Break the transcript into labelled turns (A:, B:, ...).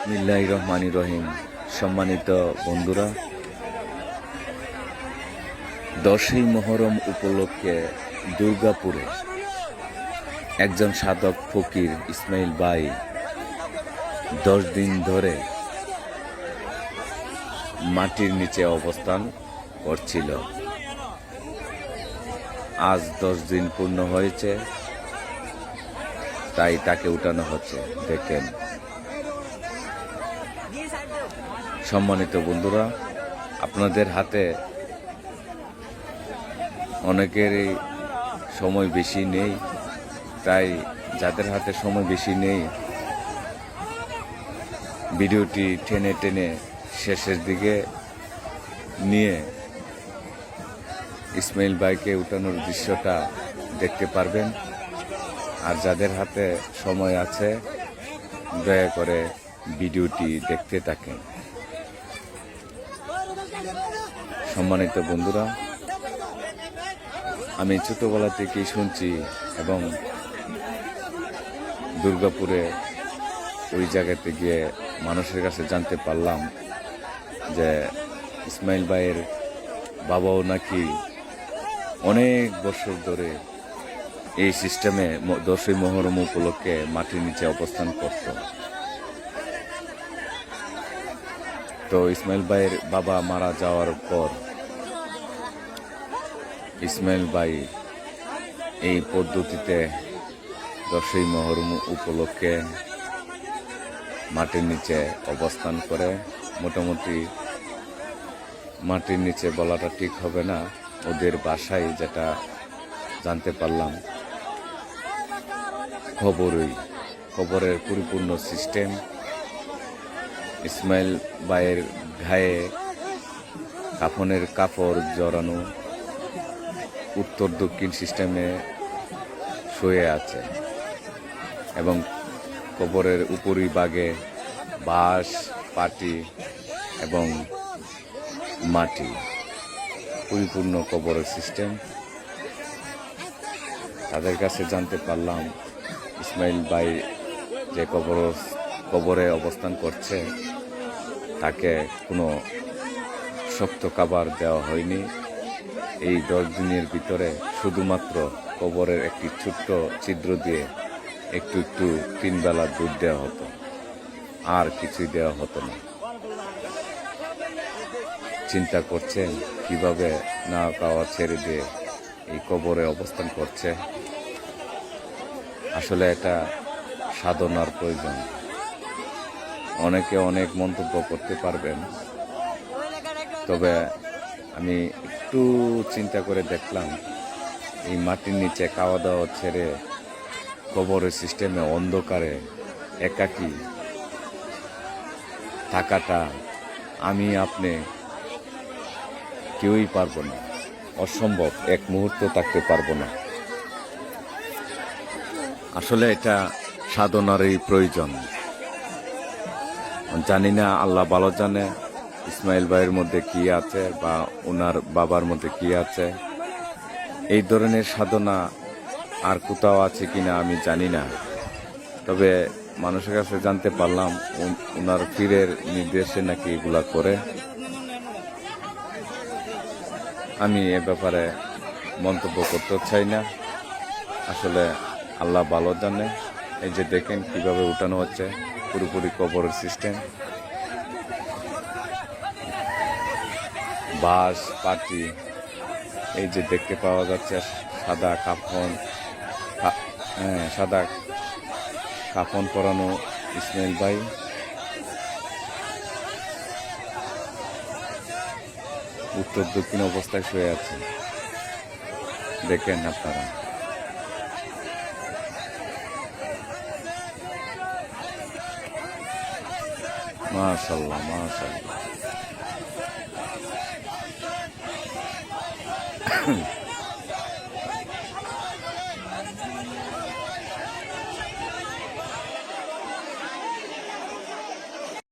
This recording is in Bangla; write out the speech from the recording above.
A: বিসমিল্লাহির রহমানির রহিম। সম্মানিত বন্ধুরা, 10ই মুহররম উপলক্ষে দুর্গাপুরে একজন সাধক ফকির ইসমাইল ভাই 10 দিন ধরে মাটির নিচে অবস্থান করছিল। আজ 10 দিন পূর্ণ হয়েছে, তাই তাকে উঠানো হচ্ছে। দেখেন সম্মানিত বন্ধুরা, আপনাদের হাতে অনেকেরই সময় বেশি নেই, তাই যাদের হাতে সময় বেশি নেই ভিডিওটি টেনে টেনে শেষের দিকে নিয়ে ইসমাইল ভাইকে উঠানোর দৃশ্যটা দেখতে পারবেন। আর যাদের হাতে সময় আছে দয়া করে ভিডিওটি দেখতে থাকেন। সম্মানিত বন্ধুরা, আমি ছোটবেলা থেকেই শুনছি এবং দুর্গাপুরে ওই জায়গাতে গিয়ে মানুষের কাছে জানতে পারলাম যে ইসমাইল ভাইয়ের বাবাও নাকি অনেক বছর ধরে এই সিস্টেমে 10ই মুহররম উপলক্ষে মাটির নিচে অবস্থান করত। তো ইসমাইল ভাইয়ের বাবা মারা যাওয়ার পর ইসমাইল ভাই এই পদ্ধতিতে 10ই মুহররম উপলক্ষে মাটির নিচে অবস্থান করে। মোটামুটি মাটির নিচে বলাটা ঠিক হবে না, ওদের বাসায় যেটা জানতে পারলাম খবরের পরিপূর্ণ সিস্টেম। ইসমাইল ভাইয়ের গায়ে কাফনের কাপড় জড়ানো, উত্তর দক্ষিণ সিস্টেমে শুয়ে আছে এবং কবরের উপরিভাগে বাঁশ, পাটি এবং মাটি, পরিপূর্ণ কবরের সিস্টেম। তাদের কাছে জানতে পারলাম ইসমাইল ভাই যে কবরে অবস্থান করছে তাকে কোনো শক্ত খাবার দেওয়া হয়নি। এই 10 দিনের ভিতরে শুধুমাত্র কবরের একটি ছোট্ট ছিদ্র দিয়ে একটু 3 বেলা দুধ দেওয়া হতো, আর কিছুই দেওয়া হতো না। চিন্তা করছেন কিভাবে না খাওয়া ছেড়ে দিয়ে এই কবরে অবস্থান করছে। আসলে এটা সাধনার প্রয়োজন। অনেকে অনেক মন্তব্য করতে পারবেন, তবে আমি একটু চিন্তা করে দেখলাম এই মাটির নিচে খাওয়া দাওয়া ছেড়ে কবরের সিস্টেমে অন্ধকারে একাকী থাকাটা আমি আপনি কেউই পারবো না, অসম্ভব, এক মুহূর্ত থাকতে পারবো না। আসলে এটা সাধনারই প্রয়োজন। জানি না, আল্লাহ ভালো জানে ইসমাইল ভাইয়ের মধ্যে কি আছে বা ওনার বাবার মধ্যে কি আছে। এই ধরনের সাধনা আর কোথাও আছে কিনা আমি জানি না, তবে মানুষের কাছে জানতে পারলাম ওনার পীরের নির্দেশে নাকি এগুলা করে। আমি এ ব্যাপারে মন্তব্য করতে চাই না, আসলে আল্লাহ ভালো জানে। এই যে দেখেন কিভাবে উঠানো হচ্ছে, পুরোপুরি কবরের সিস্টেম, বাঁশ, পাটি, এই যে দেখতে পাওয়া যাচ্ছে সাদা কাফন পরানো ইসমাইল ভাই। উত্তর দক্ষিণ অবস্থায় শুয়ে আছে, দেখেন আপনারা। মাশাআল্লাহ, মাশাআল্লাহ।